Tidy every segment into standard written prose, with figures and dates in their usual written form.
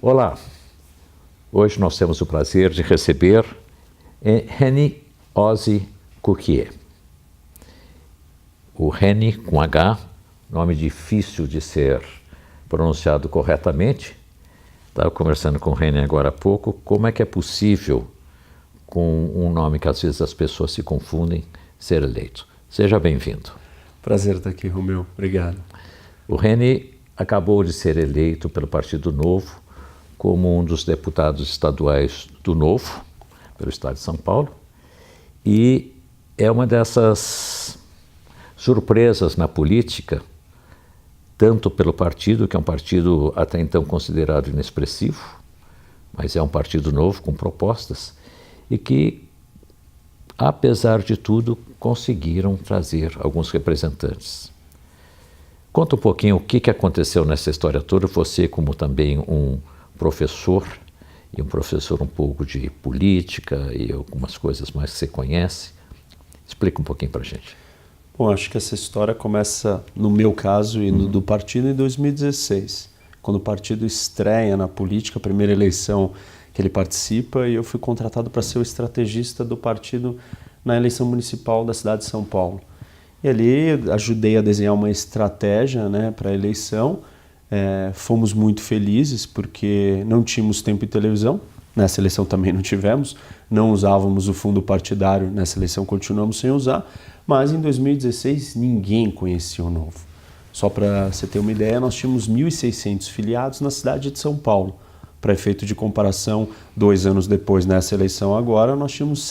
Olá, hoje nós temos o prazer de receber Reni Ozzy Cukier. O Reni com H, nome difícil de ser pronunciado corretamente. Estava conversando com o Reni agora há pouco, como é que é possível, com um nome que às vezes as pessoas se confundem, ser eleito. Seja bem-vindo. Prazer estar aqui, Romeu. Obrigado. O Reni acabou de ser eleito pelo Partido Novo como um dos deputados estaduais do Novo, pelo estado de São Paulo, e é uma dessas surpresas na política, tanto pelo partido, que é um partido até então considerado inexpressivo, mas é um partido novo com propostas, e que, apesar de tudo, conseguiram trazer alguns representantes. Conta um pouquinho o que aconteceu nessa história toda, você como também um professor, e um professor um pouco de política e algumas coisas mais que você conhece. Explica um pouquinho para a gente. Bom, acho que essa história começa, no meu caso e no do partido, em 2016, quando o partido estreia na política, a primeira eleição que ele participa, e eu fui contratado para ser o estrategista do partido na eleição municipal da cidade de São Paulo. E ali ajudei a desenhar uma estratégia, né, para a eleição. Fomos muito felizes porque não tínhamos tempo em televisão, nessa eleição também não tivemos, não usávamos o fundo partidário, nessa eleição continuamos sem usar, mas em 2016 ninguém conhecia o Novo. Só para você ter uma ideia, nós tínhamos 1.600 filiados na cidade de São Paulo. Para efeito de comparação, 2 anos depois, nessa eleição agora, nós tínhamos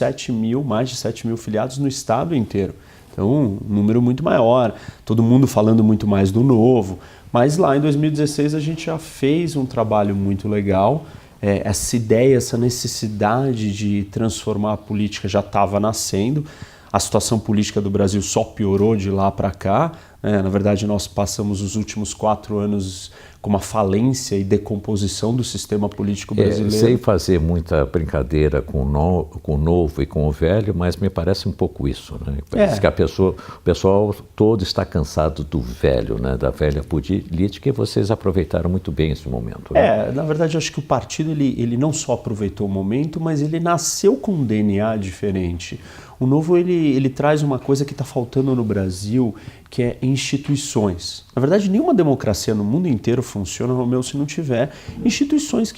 mais de 7 mil filiados no estado inteiro. Então, um número muito maior, todo mundo falando muito mais do Novo. Mas lá em 2016 a gente já fez um trabalho muito legal. Essa ideia, essa necessidade de transformar a política já estava nascendo. A situação política do Brasil só piorou de lá para cá. Na verdade, nós passamos os últimos 4 anos com uma falência e decomposição do sistema político brasileiro. Sem fazer muita brincadeira com o novo e com o velho, mas me parece um pouco isso, né? Parece que o pessoal todo está cansado do velho, né? Da velha política, e vocês aproveitaram muito bem esse momento. Né? Na verdade, eu acho que o partido ele não só aproveitou o momento, mas ele nasceu com um DNA diferente. O Novo ele traz uma coisa que está faltando no Brasil, que é instituições. Na verdade, nenhuma democracia no mundo inteiro funciona, Romeu, se não tiver instituições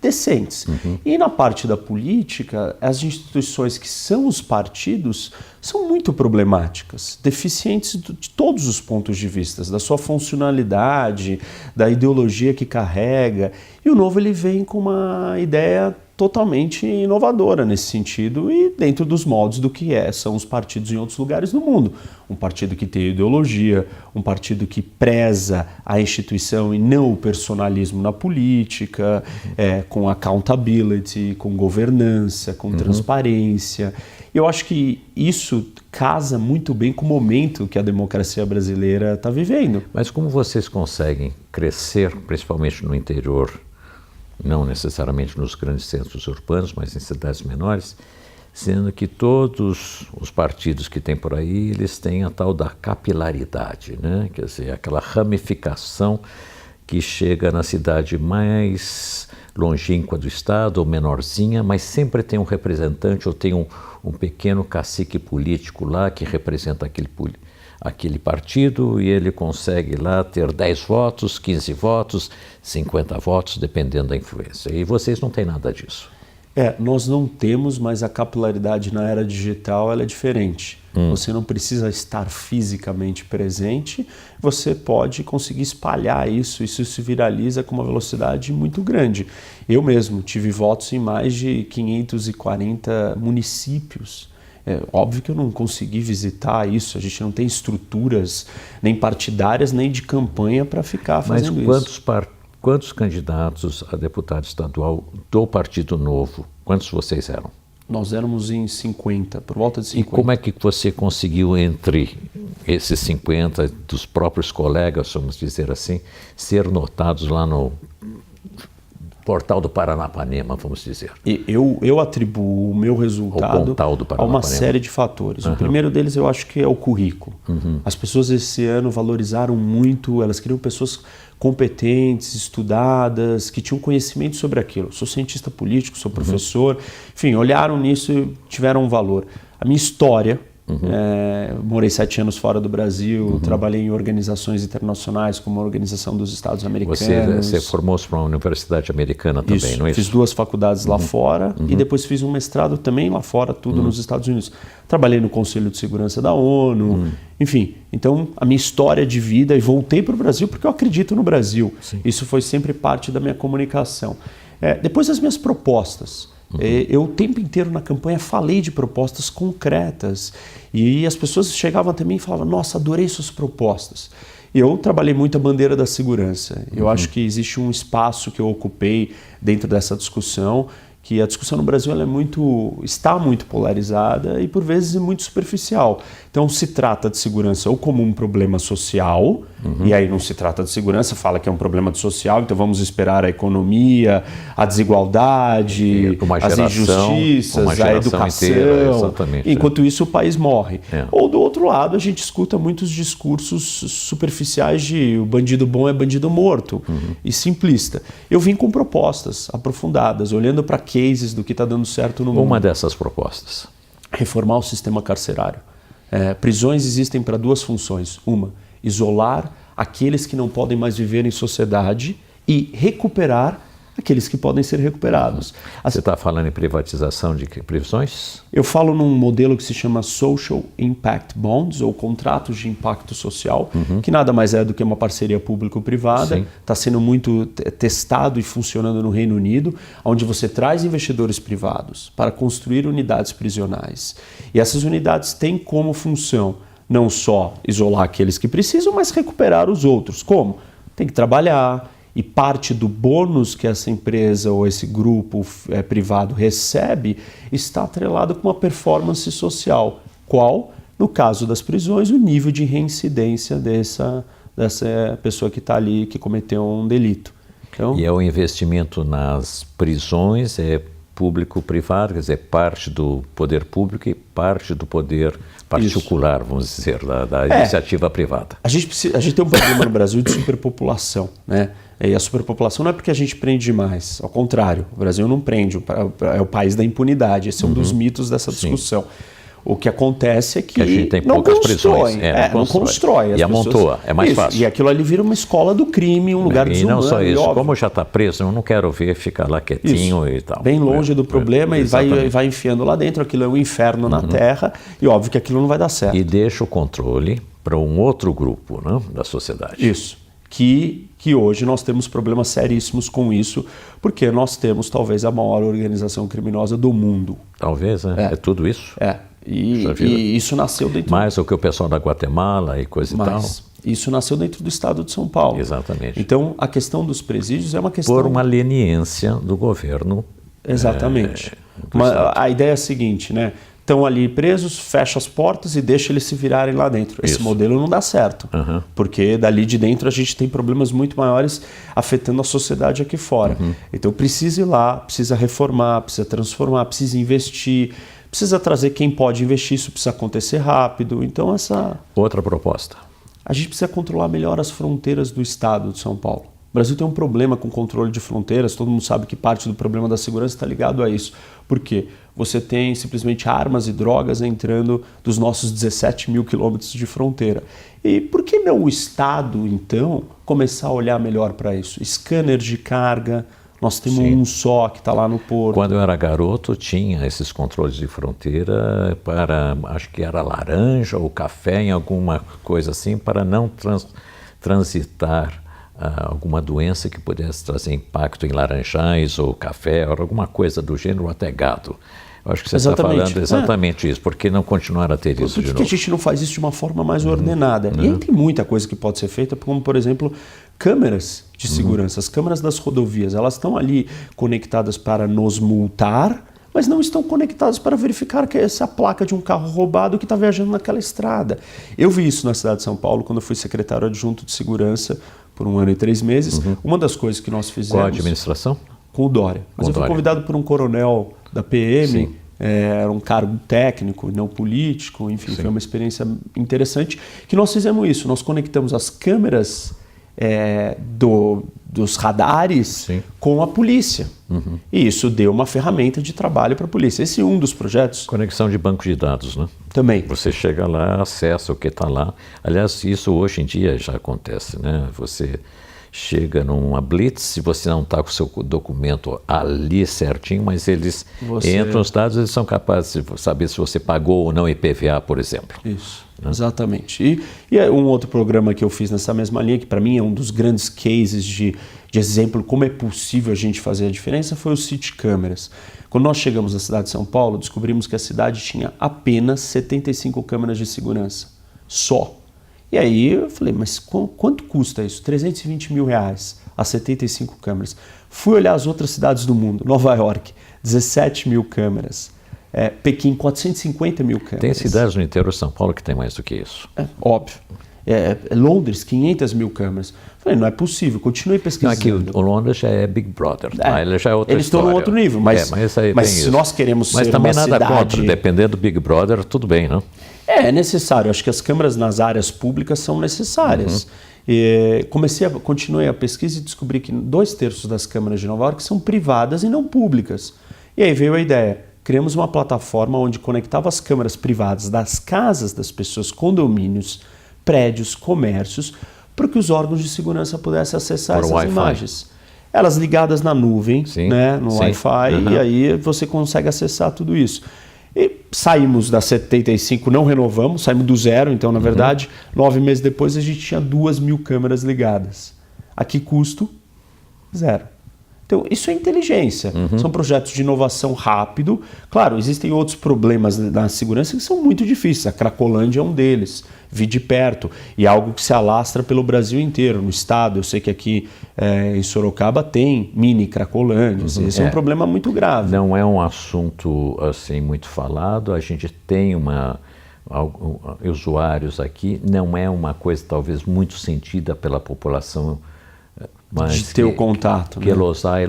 decentes. E na parte da política, as instituições que são os partidos são muito problemáticas, deficientes de todos os pontos de vista, da sua funcionalidade, da ideologia que carrega. E o Novo ele vem com uma ideia totalmente inovadora nesse sentido e dentro dos moldes do que são os partidos em outros lugares do mundo. Um partido que tem ideologia, um partido que preza a instituição e não o personalismo na política, com accountability, com governança, com transparência. Eu acho que isso casa muito bem com o momento que a democracia brasileira está vivendo. Mas como vocês conseguem crescer, principalmente no interior, não necessariamente nos grandes centros urbanos, mas em cidades menores, sendo que todos os partidos que tem por aí, eles têm a tal da capilaridade, né? Quer dizer, aquela ramificação que chega na cidade mais longínqua do estado, ou menorzinha, mas sempre tem um representante ou tem um pequeno cacique político lá que representa aquele partido, e ele consegue lá ter 10 votos, 15 votos, 50 votos, dependendo da influência. E vocês não têm nada disso. Nós não temos, mas a capilaridade na era digital ela é diferente. Você não precisa estar fisicamente presente, você pode conseguir espalhar isso se viraliza com uma velocidade muito grande. Eu mesmo tive votos em mais de 540 municípios. Óbvio que eu não consegui visitar isso, a gente não tem estruturas nem partidárias, nem de campanha para ficar fazendo isso. Mas quantos candidatos a deputado estadual do Partido Novo, quantos vocês eram? Nós éramos em 50, por volta de 50. E como é que você conseguiu, entre esses 50, dos próprios colegas, vamos dizer assim, ser notados lá no portal do Paranapanema, vamos dizer. Eu atribuo o meu resultado a uma série de fatores. O primeiro deles eu acho que é o currículo. As pessoas esse ano valorizaram muito, elas queriam pessoas competentes, estudadas, que tinham conhecimento sobre aquilo. Sou cientista político, sou professor, enfim, olharam nisso e tiveram um valor. A minha história, morei 7 anos fora do Brasil, trabalhei em organizações internacionais, como a Organização dos Estados Americanos. Você formou-se para uma universidade americana também, Isso, não é isso? fiz 2 faculdades lá fora e depois fiz um mestrado também lá fora, tudo nos Estados Unidos. Trabalhei no Conselho de Segurança da ONU, enfim. Então, a minha história de vida, e voltei para o Brasil porque eu acredito no Brasil. Sim. Isso foi sempre parte da minha comunicação. Depois, as minhas propostas. Eu o tempo inteiro na campanha falei de propostas concretas e as pessoas chegavam até mim e falavam: nossa, adorei suas propostas. Eu trabalhei muito a bandeira da segurança. Eu acho que existe um espaço que eu ocupei dentro dessa discussão, que a discussão no Brasil ela está muito polarizada e por vezes muito superficial. Então se trata de segurança ou como um problema social, e aí não se trata de segurança, fala que é um problema social, então vamos esperar a economia, a desigualdade, as injustiças, a educação, inteira, enquanto isso o país morre. Ou do outro lado a gente escuta muitos discursos superficiais de o bandido bom é bandido morto, e simplista. Eu vim com propostas aprofundadas, olhando para cases do que está dando certo no mundo. Uma dessas propostas. Reformar o sistema carcerário. Prisões existem para 2 funções. Uma, isolar aqueles que não podem mais viver em sociedade e recuperar aqueles que podem ser recuperados. Você está falando em privatização de prisões? Eu falo num modelo que se chama Social Impact Bonds, ou contratos de impacto social, que nada mais é do que uma parceria público-privada. Está sendo muito testado e funcionando no Reino Unido, onde você traz investidores privados para construir unidades prisionais. E essas unidades têm como função não só isolar aqueles que precisam, mas recuperar os outros. Como? Tem que trabalhar. E parte do bônus que essa empresa ou esse grupo privado recebe está atrelado com uma performance social. Qual? No caso das prisões, o nível de reincidência dessa pessoa que está ali, que cometeu um delito. Então, e o investimento nas prisões é público-privado, quer dizer, parte do poder público e parte do poder particular, vamos dizer, da iniciativa privada. A gente tem um problema no Brasil de superpopulação, né? E a superpopulação não é porque a gente prende demais, ao contrário, o Brasil não prende, é o país da impunidade, esse é um dos mitos dessa discussão. O que acontece é que a gente tem não poucas constrói, prisões. Não constrói. E amontoa, é mais fácil. E aquilo ali vira uma escola do crime, um lugar desumano. E não só isso, como já está preso, eu não quero ver ficar lá quietinho e tal. Bem longe do problema e vai enfiando lá dentro, aquilo é um inferno na terra e óbvio que aquilo não vai dar certo. E deixa o controle para um outro grupo, né, da sociedade. Isso. Que hoje nós temos problemas seríssimos com isso, porque nós temos talvez a maior organização criminosa do mundo. Talvez, né? É tudo isso? E isso nasceu dentro... Mais do que o pessoal da Guatemala e coisa e tal. Isso nasceu dentro do estado de São Paulo. Exatamente. Então, a questão dos presídios é uma questão... Por uma leniência do governo. Exatamente. A ideia é a seguinte, né? Estão ali presos, fecha as portas e deixa eles se virarem lá dentro. Esse modelo não dá certo, porque dali de dentro a gente tem problemas muito maiores afetando a sociedade aqui fora. Então precisa ir lá, precisa reformar, precisa transformar, precisa investir, precisa trazer quem pode investir, isso precisa acontecer rápido. Então outra proposta. A gente precisa controlar melhor as fronteiras do estado de São Paulo. O Brasil tem um problema com controle de fronteiras, todo mundo sabe que parte do problema da segurança está ligado a isso. Por quê? Você tem simplesmente armas e drogas entrando dos nossos 17 mil quilômetros de fronteira. E por que não o Estado, então, começar a olhar melhor para isso? Scanner de carga, nós temos um só que está lá no porto. Quando eu era garoto, tinha esses controles de fronteira para, acho que era laranja ou café, em alguma coisa assim, para não transitar alguma doença que pudesse trazer impacto em laranjais ou café, ou alguma coisa do gênero, ou até gado. Eu acho que você está falando exatamente isso. Por que não continuar a ter isso de novo? Por que a gente não faz isso de uma forma mais ordenada? E aí tem muita coisa que pode ser feita, como, por exemplo, câmeras de segurança. As câmeras das rodovias, elas estão ali conectadas para nos multar, mas não estão conectadas para verificar que essa é a placa de um carro roubado que está viajando naquela estrada. Eu vi isso na cidade de São Paulo, quando eu fui secretário adjunto de segurança por 1 ano e 3 meses. Uma das coisas que nós fizemos... Qual a administração? com o Dória. Mas eu fui convidado por um coronel da PM, era um cargo técnico, não político, enfim, foi uma experiência interessante, que nós fizemos isso, nós conectamos as câmeras dos radares com a polícia. E isso deu uma ferramenta de trabalho para a polícia. Esse é um dos projetos. Conexão de banco de dados, né? Também. Você chega lá, acessa o que está lá. Aliás, isso hoje em dia já acontece, né? Você chega numa blitz, se você não está com o seu documento ali certinho, mas eles entram os dados, eles são capazes de saber se você pagou ou não IPVA, por exemplo. Isso, exatamente. E um outro programa que eu fiz nessa mesma linha, que para mim é um dos grandes cases de exemplo como é possível a gente fazer a diferença, foi o City Câmeras. Quando nós chegamos na cidade de São Paulo, descobrimos que a cidade tinha apenas 75 câmeras de segurança, só. E aí eu falei, mas quanto custa isso? 320 mil reais, as 75 câmeras. Fui olhar as outras cidades do mundo. Nova York, 17 mil câmeras. Pequim, 450 mil câmeras. Tem cidades no interior de São Paulo que tem mais do que isso. Óbvio. Londres, 500 mil câmeras. Falei, não é possível, continuei pesquisando. Aqui, o Londres já é Big Brother, ele já é outra eles história. estão num outro nível, mas se nós queremos mas ser também uma nada cidade... contra, dependendo do Big Brother, tudo bem, não? É necessário, acho que as câmeras nas áreas públicas são necessárias. Continuei a pesquisa e descobri que 2/3 das câmeras de Nova York são privadas e não públicas. E aí veio a ideia, criamos uma plataforma onde conectava as câmeras privadas das casas das pessoas, condomínios, prédios, comércios, para que os órgãos de segurança pudessem acessar essas imagens. Elas ligadas na nuvem, no Wi-Fi, e aí você consegue acessar tudo isso. E saímos das 75, não renovamos, saímos do zero, então na verdade, 9 meses depois a gente tinha 2.000 câmeras ligadas. A que custo? Zero. Então isso é inteligência, são projetos de inovação rápido. Claro, existem outros problemas na segurança que são muito difíceis, a Cracolândia é um deles, vi de perto, e algo que se alastra pelo Brasil inteiro, no estado. Eu sei que aqui em Sorocaba tem mini Cracolândias, esse é um problema muito grave. Não é um assunto assim muito falado, a gente tem usuários aqui, não é uma coisa talvez muito sentida pela população, mas de ter o contato. Que losai.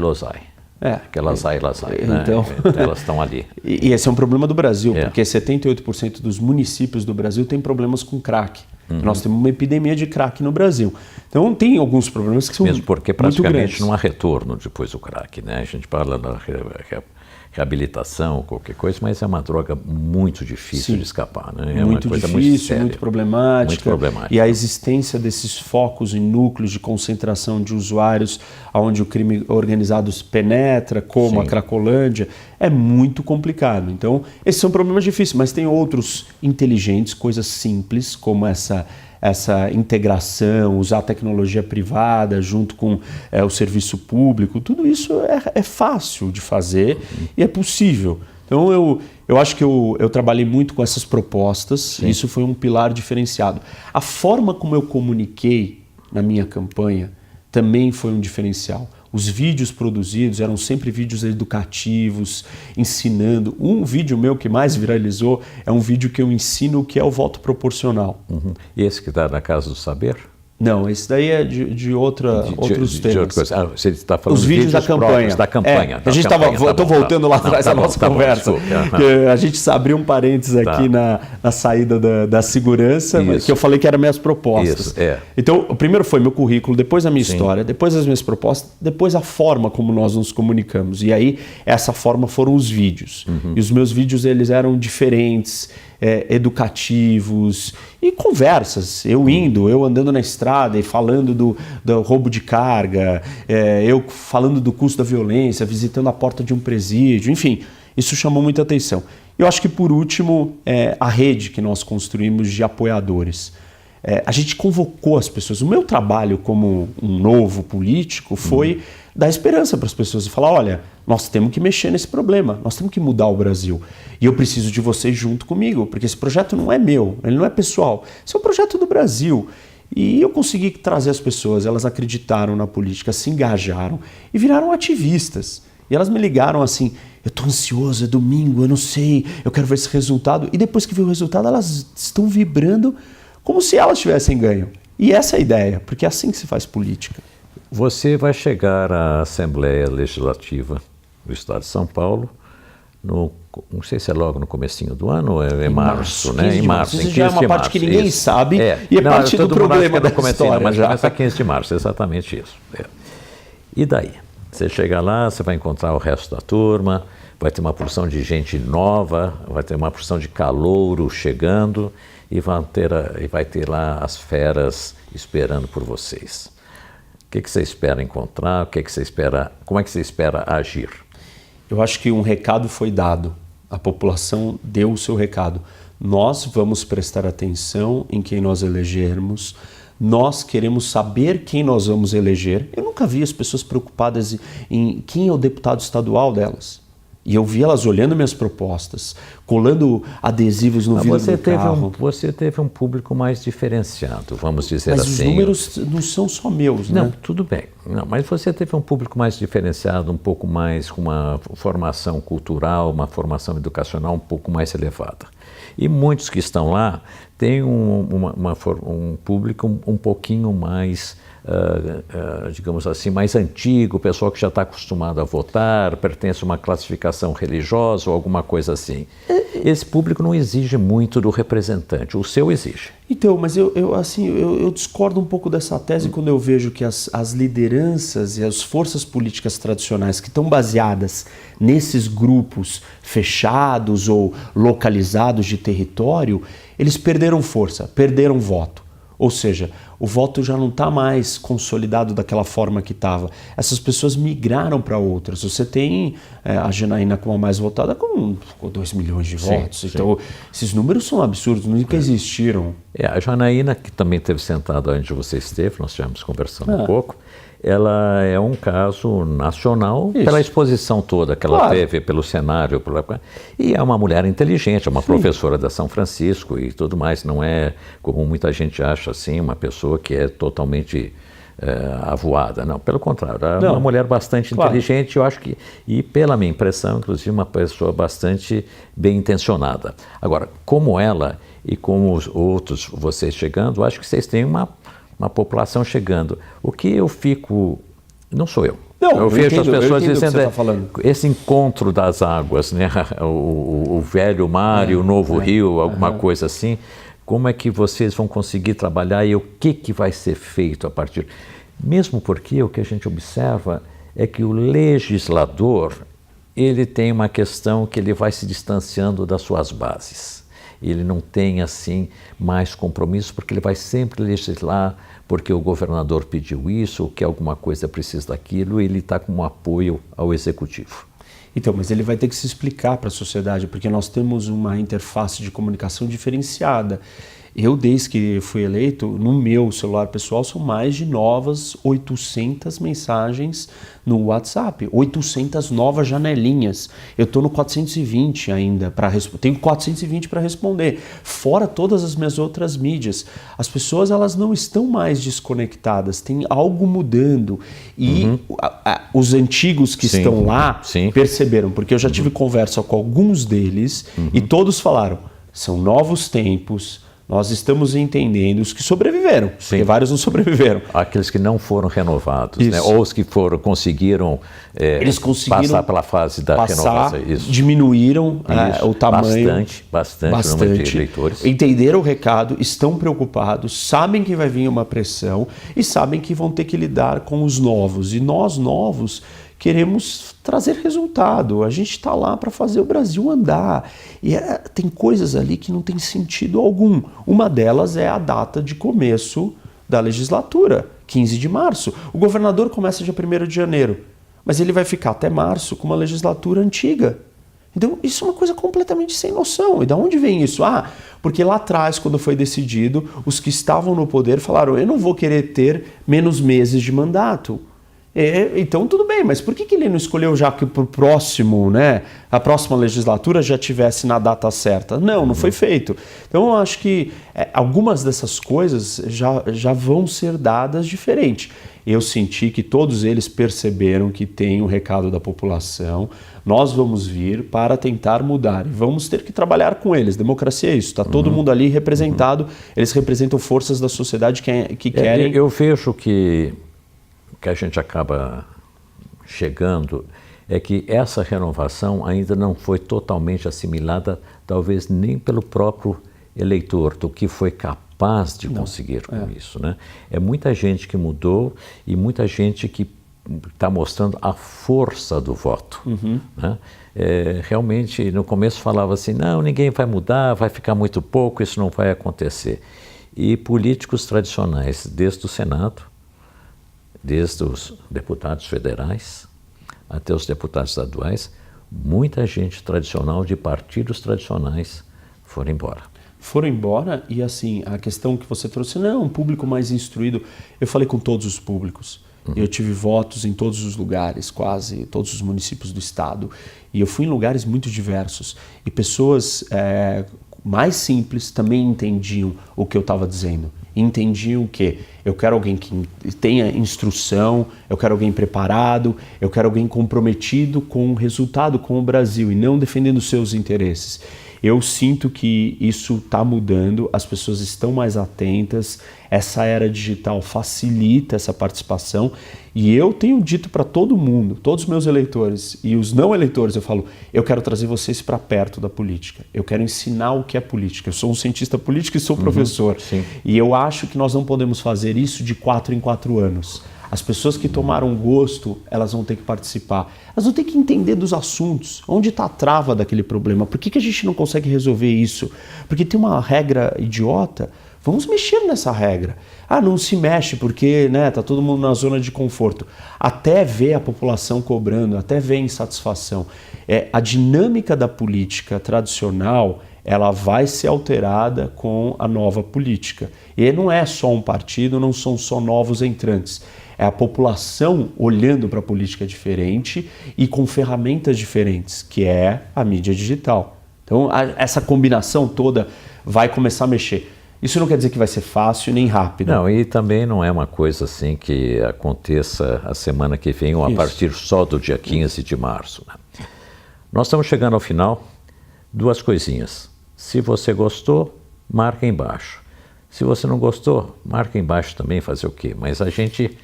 Que lasai, né? Então, elas estão ali. E esse é um problema do Brasil, porque 78% dos municípios do Brasil têm problemas com crack. Nós temos uma epidemia de crack no Brasil. Então tem alguns problemas que são muito grandes. Mesmo porque praticamente não há retorno depois do crack, né? A gente fala da reabilitação, qualquer coisa, mas é uma droga muito difícil de escapar, né? É muito uma coisa difícil, muito séria, muito problemática. E a existência desses focos em núcleos de concentração de usuários, onde o crime organizado penetra, como a Cracolândia, é muito complicado. Então, esses são problemas difíceis, mas tem outros inteligentes, coisas simples, como essa integração, usar a tecnologia privada junto com o serviço público, tudo isso é fácil de fazer e é possível. Então eu acho que eu trabalhei muito com essas propostas, isso foi um pilar diferenciado. A forma como eu comuniquei na minha campanha também foi um diferencial. Os vídeos produzidos eram sempre vídeos educativos, ensinando. Um vídeo meu que mais viralizou é um vídeo que eu ensino o que é o voto proporcional. E esse que está na Casa do Saber? Não, esse daí é de outros temas. Você está falando os vídeos da campanha. A gente estou voltando lá atrás da nossa conversa. A gente abriu um parênteses aqui na saída da segurança, que eu falei que eram minhas propostas. Então, o primeiro foi meu currículo, depois a minha história, depois as minhas propostas, depois a forma como nós nos comunicamos. E aí, essa forma foram os vídeos. E os meus vídeos, eles eram diferentes, educativos e conversas. Eu andando na estrada e falando do roubo de carga, eu falando do custo da violência, visitando a porta de um presídio, enfim, isso chamou muita atenção. Eu acho que, por último, a rede que nós construímos de apoiadores. A gente convocou as pessoas. O meu trabalho como um novo político foi dar esperança para as pessoas e falar, olha, nós temos que mexer nesse problema, nós temos que mudar o Brasil. E eu preciso de vocês junto comigo, porque esse projeto não é meu, ele não é pessoal, esse é um projeto do Brasil. E eu consegui trazer as pessoas, elas acreditaram na política, se engajaram e viraram ativistas. E elas me ligaram assim, eu estou ansioso, é domingo, eu não sei, eu quero ver esse resultado. E depois que viu o resultado, elas estão vibrando como se elas tivessem ganho. E essa é a ideia, porque é assim que se faz política. Você vai chegar à Assembleia Legislativa do Estado de São Paulo, não sei se é logo no comecinho do ano ou é em março, né? Em março. Isso já é uma parte que ninguém sabe e é não, parte do problema da história. Mas começa 15 de março, exatamente isso. E daí? Você chega lá, você vai encontrar o resto da turma, vai ter uma porção de gente nova, vai ter uma porção de calouro chegando e vai ter lá as feras esperando por vocês. O que você espera encontrar? Como é que você espera agir? Eu acho que um recado foi dado. A população deu o seu recado. Nós vamos prestar atenção em quem nós elegermos. Nós queremos saber quem nós vamos eleger. Eu nunca vi as pessoas preocupadas em quem é o deputado estadual delas. E eu vi elas olhando minhas propostas, colando adesivos no vidro do carro. Você teve um público mais diferenciado, vamos dizer assim. Mas os números não são só meus, né? Não, tudo bem. Não, mas você teve um público mais diferenciado, um pouco mais com uma formação cultural, uma formação educacional um pouco mais elevada. E muitos que estão lá têm um público um pouquinho mais, digamos assim, mais antigo, pessoal que já está acostumado a votar, pertence a uma classificação religiosa ou alguma coisa assim. Esse público não exige muito do representante, o seu exige. Então, mas eu discordo um pouco dessa tese quando eu vejo que as lideranças e as forças políticas tradicionais que estão baseadas nesses grupos fechados ou localizados de território, eles perderam força, perderam voto. Ou seja, o voto já não está mais consolidado daquela forma que estava. Essas pessoas migraram para outras. Você tem a Janaína como a mais votada com 2 milhões de votos. Sim. Então, esses números são absurdos, nunca existiram. A Janaína, que também esteve sentada onde você esteve, nós estivemos conversando um pouco, ela é um caso nacional pela exposição toda que ela teve, pelo cenário. E é uma mulher inteligente, é uma professora da São Francisco e tudo mais. Não é, como muita gente acha, assim, uma pessoa que é totalmente avoada. Não, pelo contrário, é uma mulher bastante inteligente, eu acho que, e pela minha impressão, inclusive, uma pessoa bastante bem intencionada. Agora, como ela e como os outros, vocês chegando, eu acho que vocês têm uma população chegando. O que eu fico... Não sou eu. Não, eu vejo as pessoas dizendo esse encontro das águas, né? o velho mar e o novo rio, alguma coisa assim. Como é que vocês vão conseguir trabalhar e o que vai ser feito a partir... Mesmo porque o que a gente observa é que o legislador, ele tem uma questão que ele vai se distanciando das suas bases. Ele não tem, assim, mais compromisso, porque ele vai sempre legislar, porque o governador pediu isso, ou que alguma coisa precisa daquilo, e ele está com um apoio ao executivo. Então, mas ele vai ter que se explicar para a sociedade, porque nós temos uma interface de comunicação diferenciada. Eu, desde que fui eleito, no meu celular pessoal, são mais de 800 mensagens no WhatsApp, 800 novas janelinhas. Eu estou no 420 ainda, tenho 420 para responder, fora todas as minhas outras mídias. As pessoas, elas não estão mais desconectadas, tem algo mudando. E os antigos que estão lá perceberam, porque eu já tive conversa com alguns deles e todos falaram, são novos tempos. Nós estamos entendendo os que sobreviveram, porque vários não sobreviveram. Aqueles que não foram renovados, né? Ou os que conseguiram passar pela fase da renovação. Diminuíram o tamanho. Bastante o número de eleitores. Entenderam o recado, estão preocupados, sabem que vai vir uma pressão e sabem que vão ter que lidar com os novos. E nós, novos, queremos trazer resultado. A gente está lá para fazer o Brasil andar. E tem coisas ali que não tem sentido algum. Uma delas é a data de começo da legislatura, 15 de março. O governador começa dia 1º de janeiro, mas ele vai ficar até março com uma legislatura antiga. Então, isso é uma coisa completamente sem noção. E de onde vem isso? Porque lá atrás, quando foi decidido, os que estavam no poder falaram, eu não vou querer ter menos meses de mandato. Então tudo bem, mas por que ele não escolheu já que para o próximo, né, a próxima legislatura já tivesse na data certa? Não foi feito. Então eu acho que algumas dessas coisas já vão ser dadas diferente. Eu senti que todos eles perceberam que tem um recado da população. Nós vamos vir para tentar mudar e vamos ter que trabalhar com eles. Democracia é isso, está todo mundo ali representado, eles representam forças da sociedade que querem... Eu vejo que que a gente acaba chegando é que essa renovação ainda não foi totalmente assimilada, talvez nem pelo próprio eleitor, do que foi capaz de conseguir com isso, né? É muita gente que mudou e muita gente que está mostrando a força do voto, né? Realmente, no começo falava assim, não, ninguém vai mudar, vai ficar muito pouco, isso não vai acontecer. E políticos tradicionais, desde o Senado, desde os deputados federais até os deputados estaduais, muita gente tradicional de partidos tradicionais foram embora. Foram embora e assim, a questão que você trouxe, não, um público mais instruído, eu falei com todos os públicos. Eu tive votos em todos os lugares, quase todos os municípios do estado, e eu fui em lugares muito diversos. E pessoas mais simples também entendiam o que eu estava dizendo. Entendiam que eu quero alguém que tenha instrução, eu quero alguém preparado, eu quero alguém comprometido com o resultado, com o Brasil, e não defendendo seus interesses. Eu sinto que isso está mudando, as pessoas estão mais atentas, essa era digital facilita essa participação e eu tenho dito para todo mundo, todos os meus eleitores e os não eleitores, eu falo, eu quero trazer vocês para perto da política, eu quero ensinar o que é política, eu sou um cientista político e sou professor e eu acho que nós não podemos fazer isso de 4 em 4 anos. As pessoas que tomaram gosto, elas vão ter que participar. Elas vão ter que entender dos assuntos. Onde está a trava daquele problema? Por que a gente não consegue resolver isso? Porque tem uma regra idiota. Vamos mexer nessa regra. Ah, não se mexe porque tá todo mundo na zona de conforto. Até ver a população cobrando, até ver insatisfação. A dinâmica da política tradicional, ela vai ser alterada com a nova política. E não é só um partido, não são só novos entrantes. É a população olhando para a política diferente e com ferramentas diferentes, que é a mídia digital. Então, essa combinação toda vai começar a mexer. Isso não quer dizer que vai ser fácil nem rápido. Não, e também não é uma coisa assim que aconteça a semana que vem ou a partir só do dia 15 de março. Né? Nós estamos chegando ao final. 2 coisinhas. Se você gostou, marca embaixo. Se você não gostou, marca embaixo também, fazer o quê? Mas a gente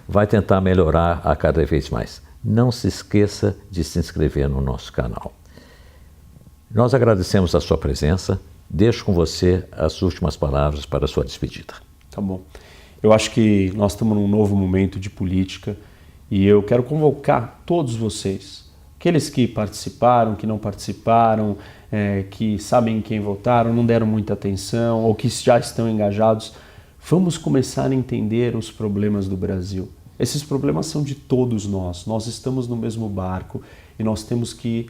vai tentar melhorar a cada vez mais. Não se esqueça de se inscrever no nosso canal. Nós agradecemos a sua presença. Deixo com você as últimas palavras para a sua despedida. Tá bom. Eu acho que nós estamos num novo momento de política e eu quero convocar todos vocês, aqueles que participaram, que não participaram, que sabem quem votaram, não deram muita atenção ou que já estão engajados, vamos começar a entender os problemas do Brasil. Esses problemas são de todos nós estamos no mesmo barco e nós temos que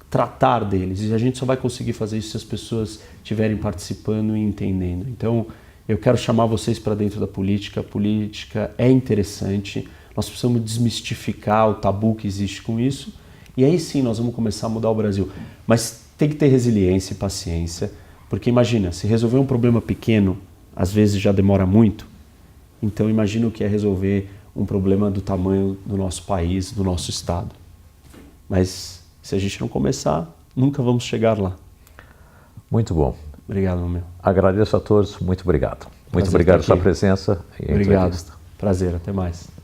tratar deles. E a gente só vai conseguir fazer isso se as pessoas estiverem participando e entendendo. Então, eu quero chamar vocês para dentro da política. A política é interessante, nós precisamos desmistificar o tabu que existe com isso e aí sim nós vamos começar a mudar o Brasil. Mas tem que ter resiliência e paciência, porque imagina, se resolver um problema pequeno, às vezes já demora muito, então imagina o que é resolver um problema do tamanho do nosso país, do nosso estado. Mas se a gente não começar, nunca vamos chegar lá. Muito bom. Obrigado, meu. Agradeço a todos, muito obrigado. Muito obrigado pela sua presença e a entrevista. Prazer, até mais.